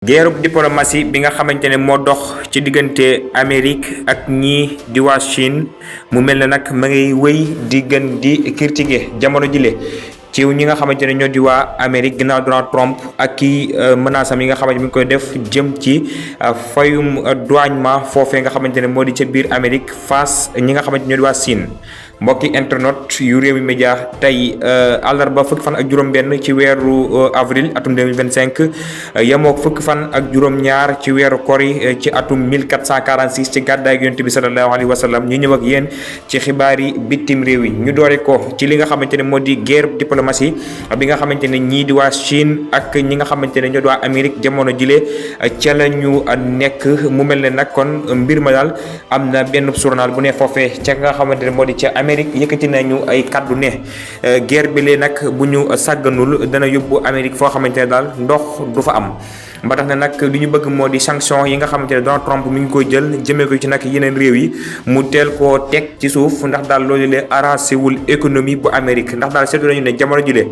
guerre diplomatie bi nga xamante ne moo dox ci diggante Amérique ak ñii di waa Chine mu mel ne nag ma ngay wéy di gën di critiquer jamono jile ci ñi nga xamante ne ñoo di waa Amérique ginnaaw Donald Trump ak kii menace am yi nga xamante mi ngi koy def jëm ci fayum douanement foofee nga xamante ne moo di ca biir Amérique face ñi nga xamante ñoo di waa Chine. mbokki internet yu Rewmi Média tey àllarba fukki fan ak juróom-benn ci weeru avril atum 2025 yemook fukki fan ak juróom-ñaar ci weeru kori ci atum 1446 ci gàddaay Yonent bi sallallahu alayhi wa sallam ñu ñëw ak yéen ci xibaari bitim réew yi ñu doore ko ci li nga xamante ne moo di guerre diplomatie bi nga xamante ne ñii di waa Chine ak ñi nga xamante ne ñoo di waa Amérique jamono jile ca la ñu nekk mu mel ne nag kon mbir ma daal am na benn journal bu ne foofee ca nga xamante ne moo di ca Amérique yëkkati nañu ay kaddu ne guerre bi lee nag bu ñu sàgganul dana yóbbu Amérique foo xamante ne daal ndox du fa am ba tax ne nag li ñu bëgg moo di sanction yi nga xamante ne Donald Trump mi ngi koy jël jëmee ko ci nag yeneen réew yi mu teel koo teg ci suuf ndax daal loolu lee arrangé wul économie bu Amérique ndax daal seetlu nañu ne jamono ji lee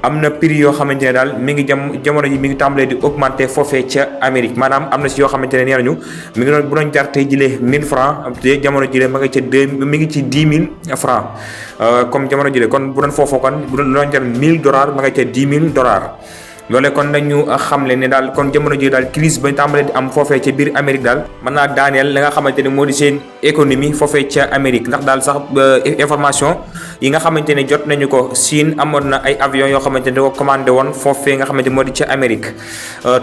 am na prix yoo xamante ne daal mi ngi jamono ji mi ngi tàmbalee di augmenter foofee ca Amérique maanaam am na si yoo xamante ne nee nañu mi ngi doon bu doon jar tey jilee 1000 francs te jamono ji lee ma nga ca mi ngi ci 10 000 francs comme jamono jile kon bu doon foofu kon bu doon jar $1000 ma nga ca $10,000 loolee kon dañu xamle ne daal kon jamono ji daal crise ba tàmbalee di am foofee ca biir Amérique daal mën naa daaneel la nga xamante ne moo di seen économie foofee ca Amérique ndax daal sax information yi nga xamante ne jot nañu ko Chine amoon na ay avion yoo xamante ne da ko commandé woon foofee nga xamante moo di ca Amérique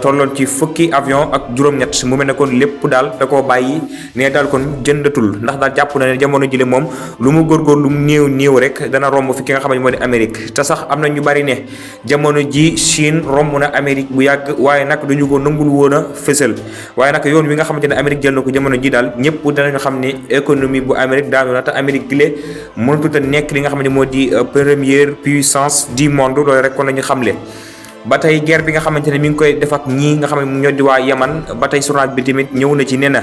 tolloon ci fukki avion ak juróom-ñett mu mel ne kon lépp daal da koo bàyyi ne daal kon jëndatul ndax daal jàpp na ne jamono jile moom lu mu góorgóor lu mu néew rek dana romb fi ki nga xamante moo di Amérique te sax am na ñu bari ne jamono ji Chine romb na Amérique bu yàgg waaye nag duñu ko nangul woon a fësal waaye nag yoon wi nga xamante ne Amérique jël na ko jamono ji daal ñëpp danañu xam ne économie bu Amérique daanu na te Amérique gile mënatut a nekk li nga xamante ne moo di première puissance du monde loolu rek kon lañu xamle. ba tey guerre bi nga xamante ne mi ngi koy def ak ñii nga xam ne ñoo di waa Yaman ba tey journal bi tamit ñëw na ci nee na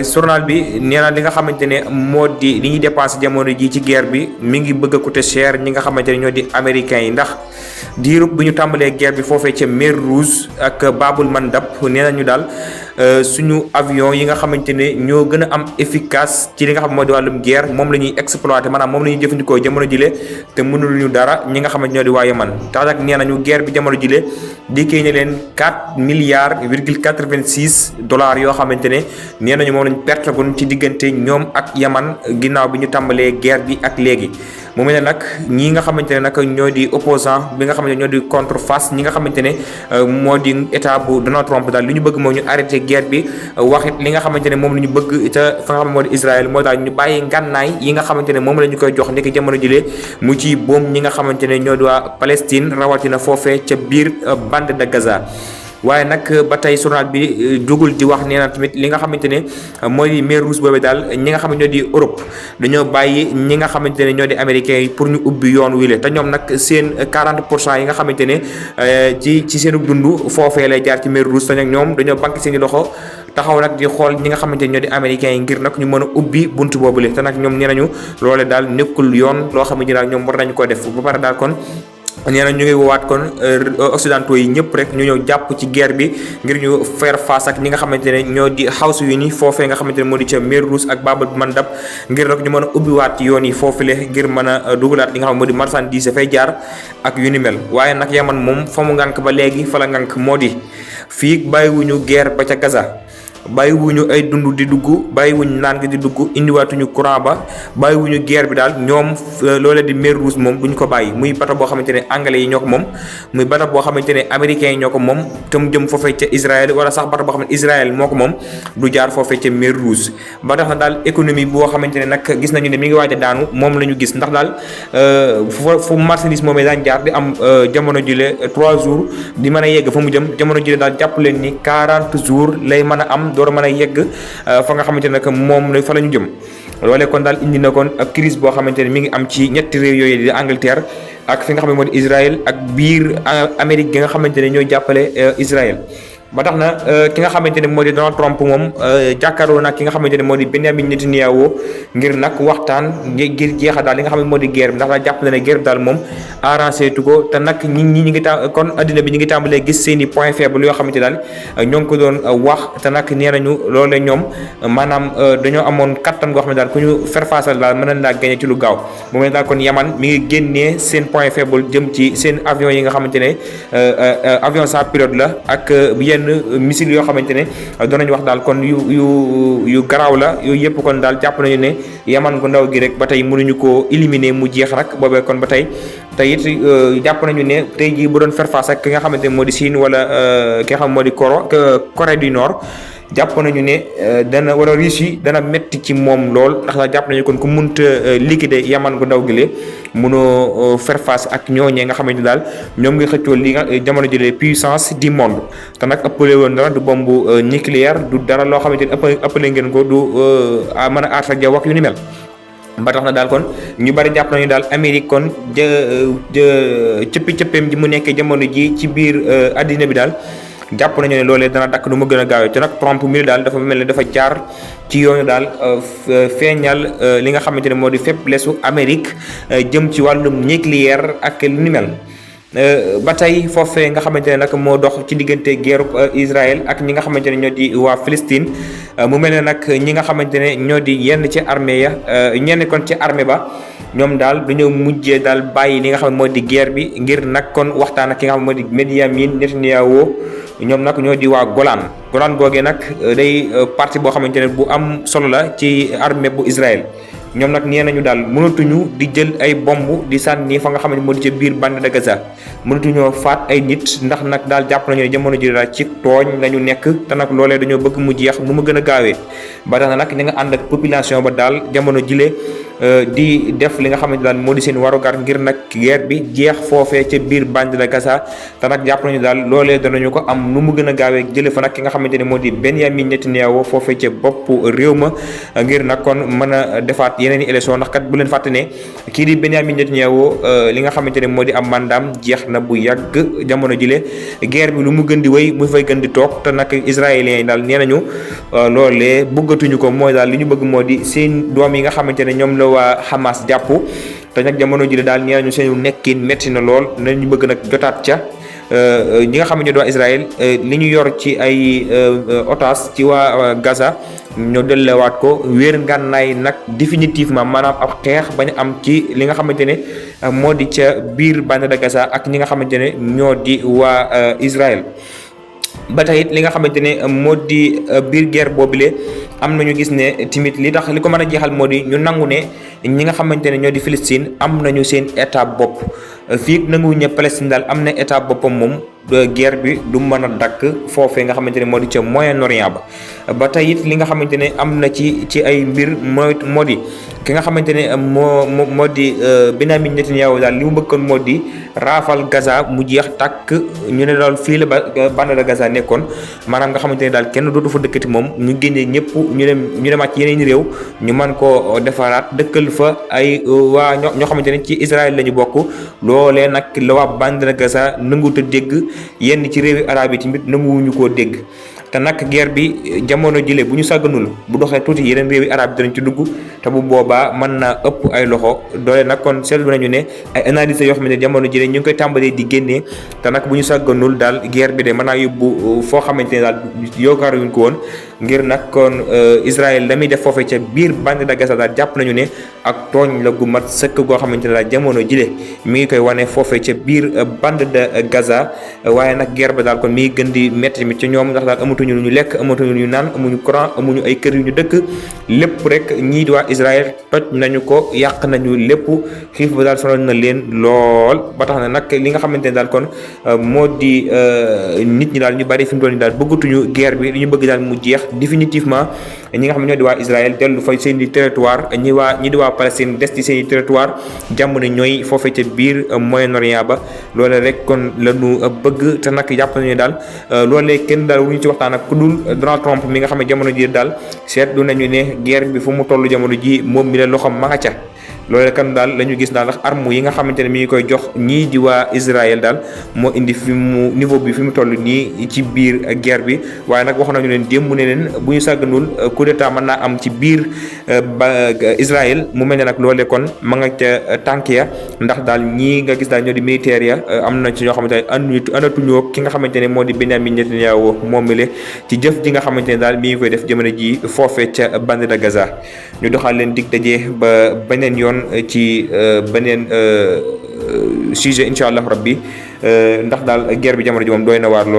journal bi nee na li nga xamante ne moo di li ñuy dépensé jamono ji ci guerre bi mi ngi bëgg a coûter cher ñi nga xamante ne ñoo di américains yi ndax diirub bu ñu tàmbalee guerre bi foofee ca mer Rouge ak Babul Mandab nee nañu daal suñu avion yi nga xamante ne ñoo gën a am efficace ci li nga xam moo di wàllum guerre moom la ñuy exploité maanaam moom la ñuy jëfandikoo jamono jile te mënul ñu dara ñi nga xamante ñoo di waa Yaman tax nag nee nañu guerre bi jamono jile dikkee ne leen $4,86 yoo xamante ne nee nañu moom lañ perte gun ci diggante ñoom ak Yaman ginnaaw bi ñu tàmbalee guerre bi ak léegi mu mel ne nag ñi nga xamante ne nag ñoo di opposant bi nga xamante ne ñoo di contreface ñi nga xamante ne moo di état bu Donald Trump daal li ñu bëgg moo ñu arrêté guerre bi waxit li nga xamante ne moom la ñu bëgg te fa nga xam ne moo di Israël moo daal ñu bàyyi ngànnaay yi nga xamante ne moom la ñu koy jox ndekki jamono jilee mu ci boom ñi nga xamante ne ñoo di waa Palestine rawatina foofee ca biir bande de Gaza. waaye nag ba tey journal bi jógul di wax nee na tamit li nga xamante ne mooy mer Rouge boobu daal ñi nga xam ne ñoo di Europe dañoo bàyyi ñi nga xamante ne ñoo di américains yi pour ñu ubbi yoon wile te ñoom nag seen 40% yi nga xamante ne ci seenu dund foofee lay jaar ci mer Rouge te nag ñoom dañoo banque seen i loxo taxaw nag di xool ñi nga xamante ne ñoo di américains yi ngir nag ñu mën a ubbi buntu boobule te nag ñoom nee nañu loole daal nekkul yoon loo xamante ne daal ñoom war nañu ko def ba pare daal kon nee na ñu ngi woowaat kon occidentaux yi ñëpp rek ñu ñëw jàpp ci guerre bi ngir ñu faire face ak ñi nga xamante ne ñoo di House yu ni foofee nga xamante ne moo di ca mer Rouge ak Babul Mandab ngir rek ñu mën a ubbiwaat yoon yi foofule ngir mën a dugalaat li nga xam moo di marchandise fay jaar ak yu ni mel waaye nag Yaman moom fa mu ngànk ba léegi fa la ngànk moo di fii bàyyiwuñu guerre ba ca Gaza bàyyiwuñu ay dund di dugg bàyyiwuñu naan gi di dugg indiwaatuñu courant ba bàyyiwuñu guerre bi daal ñoom loolee di mer Rouge moom duñ ko bàyyi muy bato boo xamante ne anglais yi ñoo ko moom muy bato boo xamante ne américains yi ñoo ko moom te mu jëm foofee ca Israël wala sax bato boo xam ne Israël moo ko moom du jaar foofee ca mer Rouge ba tax na daal économie boo xamante ne nag gis nañu ne mi ngi waaj a daanu moom la ñu gis ndax daal fu marchandise moomee daan jaar di am jamono jile 3 jours di mën a yegg fa mu jëm jamono jile daal jàpp leen ni 40 jours lay mën a am door a mën a yegg fa nga xamante ne moom fa la ñu jëm loolee kon daal indi na kon ak crise boo xamante ne mi ngi am ci ñetti réew yooyu di Angleterre ak fi nga xam ne moo di Israël ak biir Amérique gi nga xamante ne ñooy jàppale Israël ba tax na ki nga xamante ne moo di Donald Trump moom jàkkaarloo nag ki nga xamante ne moo di Benjamin Netanyahu ngir nag waxtaan ngir jeexa daal li nga xam ne moo di guerre bi ndax daal jàpp na ne guerre bi daal moom arrangé tu ko te nag ñi ñi ngi kon addina bi ñi ngi tàmbalee gis seen i point faible yoo xamante daal ñoo ngi ko doon wax te nag nee nañu loole ñoom maanaam dañoo amoon kattan goo xam ne daal ku ñu ferfaasal daal mën nañ laa gagné ci lu gaaw moom ne daal kon Yaman mi ngi génnee seen point faible jëm ci seen avion yi nga xamante ne avion sans pilote la ak yenn missile yoo xamante ne doon nañu wax daal kon yu garaaw la yooyu yëpp kon daal jàpp nañu ne Yaman gu ndaw gi rek ba tey mënuñu koo éliminer mu jeex rak boobee kon ba tey te it jàpp nañu ne tey jii bu doon faire face ak ki nga xamante ne moo di Chine wala ki nga xam moo di Corée du Nord jàpp nañu ne dana war a Russie dana métti ci moom lool ndax daal jàpp nañu kon ku munta liquider Yaman gu ndaw gi lee mënoo faire face ak ñooñee nga xamante daal ñoom ngi xëccoo li nga jamono jëlee puissance du monde te nag ëppale woon dara du bombe nucléaire du dara loo xamante ne ëppale ngeen ko du mën a aar sa jaww ak yu ni mel. ba tax na daal kon ñu bari jàpp nañu daal Amérique kon cëppi-cëppeem ji mu nekkee jamono ji ci biir addina bi daal jàpp nañu ne loolee dana dakk nu mu gën a gaawee te nag Trump mi daal dafa mel ne dafa jaar ci yoonu daal feeñal li nga xamante ne moo di faiblesse u Amérique jëm ci wàllum nucléaire ak lu ni mel. ba tey foofee nga xamante ne nag moo dox ci diggante guerre Israël ak ñi nga xamante ne ñoo di waa Palestine mu mel ne nag ñi nga xamante ne ñoo di yenn ci armée ya ñenn kon ci armée ba ñoom daal dañoo mujjee daal bàyyi li nga xam ne moo di guerre bi ngir nag kon waxtaan ak ki nga xam ne moo di Benjamin Netanyahu ñoom nag ñoo di waa Golan googee nag day parti boo xamante ne bu am solo la ci armée bu Israël. ñoom nag nee nañu daal mënatuñu di jël ay bomb di sànni fa nga xam ne moo di ca biir bande de Gaza mënatuñoo faat ay nit ndax nag daal jàpp nañu ne jamono ji daal ci tooñ lañu nekk te nag loolee dañoo bëgg mu jeex nu mu gën a gaawee ba tax na nag ñi nga ànd ak population ba daal jamono jile di def li nga xamante daal moo di seen warugar ngir nag guerre bi jeex foofee ca biir bande de Gaza te nag jàpp nañu daal loolee danañu ko am nu mu gën a gaawee jële fa nag ki nga xamante ne moo di Benjamin Netanyahu foofee ca bopp réew ma ngir nag kon mën a defaat yeneen i élection ndax kat bu leen fàtte ne kii di Benjamin Netanyahu li nga xamante ne moo di am mandaam jeex na bu yàgg jamono jile guerre bi lu mu gën di wéy mu fay gën di toog te nag israéliens yi daal nee nañu loolee bëggatuñu ko mooy daal li ñu bëgg moo di seen doom yi nga xamante ne ñoom la waa Hamas jàpp te nag jamono jile daal nee nañu seen nekkin metti na lool nañu bëgg nag jotaat ca ñi nga xam ne waa Israël li ñu yor ci ay otage ci waa Gaza ñoo dellewaat ko wéer ngànnaay nag définitivement maanaam ab xeex bañ am ci li nga xamante ne moo di ca biir bande de Gaza ak ñi nga xamante ne ñoo di waa Israël. ba tey it li nga xamante ne moo di biir guerre boobule am nañu gis ne tamit li tax li ko mën a jeexal moo di ñu nangu ne ñi nga xamante ne ñoo di Palestine am nañu seen état bopp fii nanguwuñ ne Palestine daal am na état boppam moom guerre bi du mën a dakk foofee nga xamante ne moo di ca Moyen-Orient ba tey it li nga xamante ne am na ci ay mbir moo di ki nga xamante ne moo di Benjamin Netanyahu daal li mu bëggoon moo di raafal Gaza mu jeex tàkk ñu ne daal fii la bande de Gaza nekkoon maanaam nga xamante ne daal kenn dootu fa dëkkati moom ñu génnee ñëpp ñu demaat ci yeneen réew ñu mën koo defaraat dëkkal fa ay waa ñoo xamante ne ci Israël la ñu bokk loolee nag la waa bande de Gaza nanguwut a dégg yenn ci réewi arab yi tamit nanguwuñu koo dégg te nag guerre bi jamono jile bu ñu sàgganul bu doxee tuuti yeneen réewi arab yi danañ ci dugg te bu boobaa mën naa ëpp ay loxo doole nag kon seetlu nañu ne ay analyse yoo xam ne jamono jile ñu ngi koy tàmbalee di génnee te nag bu ñu sàgganul daal guerre bi de mën naa yóbbu foo xamante ne daal yaakaaruñu ko woon ngir nag kon Israël la muy def foofee ca biir bande de Gaza daal jàpp nañu ne ak tooñ la gu mat sëkk goo xamante ne daal jamono jile mi ngi koy wane foofee ca biir bande de Gaza waaye nag guerre ba daal kon mi ngi gën di métti tamit ci ñoom ndax daal amatuñu lu ñu lekk amatuñu lu ñu naan amuñu courant amuñu ay kër yu ñu dëkk lépp rek ñii di waa Israël toj nañu ko yàq nañu lépp xiif ba daal sonal na leen lool ba tax na nag li nga xamante ne daal kon moo di nit ñi daal ñu bari fi mu toll nii daal bëggatuñu guerre bi li ñu bëgg daal mu jeex définitivement ñi nga xam ne ñoo di waa Israël dellu fa seen i territoire ñi di waa Palestine des ci seen i territoire jàmm ne ñooy foofee ca biir Moyen-Orient ba loolee rek kon la ñu bëgg te nag jàpp nañu daal loolee kenn daal wuñu ci waxtaan ak ku dul Donald Trump mi nga xam ne jamono ji daal seetlu nañu ne guerre bi fu mu toll jamono ji moom mi la loxoom ma nga ca loolu kan daal la ñu gis daal ndax arme yi nga xamante ne mi ngi koy jox ñii di waa Israël daal moo indi fi mu niveau bi fi mu toll nii ci biir guerre bi. waaye nag wax nañu leen démb ne leen bu ñu sàgganul coup d'état mën naa am ci biir Israël mu mel ne nag loolee kon ma nga ca tànk ya ndax daal ñii nga gis daal ñoo di militaire ya am na ci ñoo xamante ne anatuñoo ki nga xamante ne moo di Benyamin Netanyahu moom mi le ci jëf ji nga xamante ne daal mi ngi koy def jamono ji foofe ca bande de Gaza. ñu doxal leen dig daje ba beneen yoon ci beneen sujet incha allah rabbi ndax daal guerre bi jamono ji moom doy na waar lool.